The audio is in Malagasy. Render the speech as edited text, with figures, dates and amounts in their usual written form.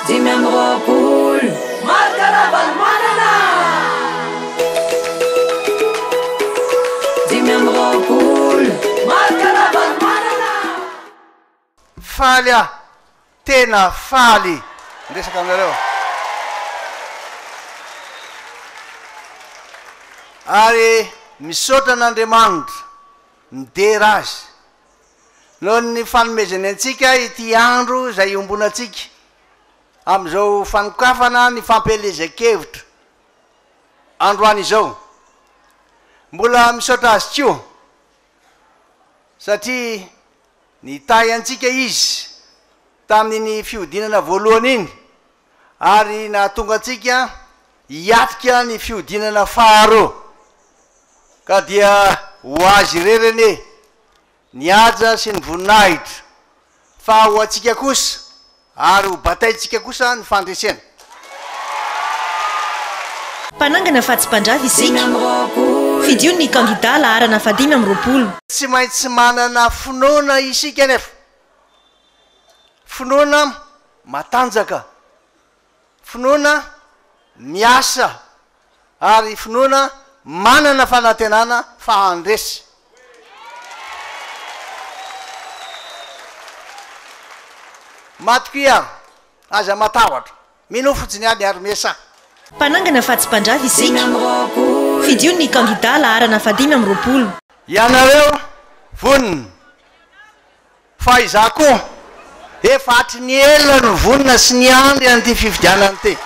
dimy amby roapolo markaravany manana dimy amby roapolo markaravany manana faly a tena faly ndresaka aminareo ary misaotra n'Andriamanitra midera azy noho ny fanomezany antsika ity andro zay iombonantsika am'izao fanokafana ny fampielezan-kevitra androany izao mbola misaotra azy tio satria nitay antsika izy tamin'ny fiodinana voalohany iny ary nahatonga antsika hiatika ny fiodinana faharoa ka dia ho azy rereny niaja sy ny voninahitra fa ho atsika kosa ary ho bataitsika kosa ny fandresena mpanangana fahatsim-pandrava isika fidio ny kandida laharana fadimy amby roapolo tsy maintsy manana finoana isika nefa finoana matanjaka finoana miasa ary finoana manana fanantenana fahandresy matiko ia aza matahotra mino fotsiny any ary miasa mpanangana fahatsim-pandrava isika fidio ny kandida laharana fadimy amby roapolo ianareo vonina fa iza koa efa hatry ny elona ny vonina sy ny andry an'ity fividianany ty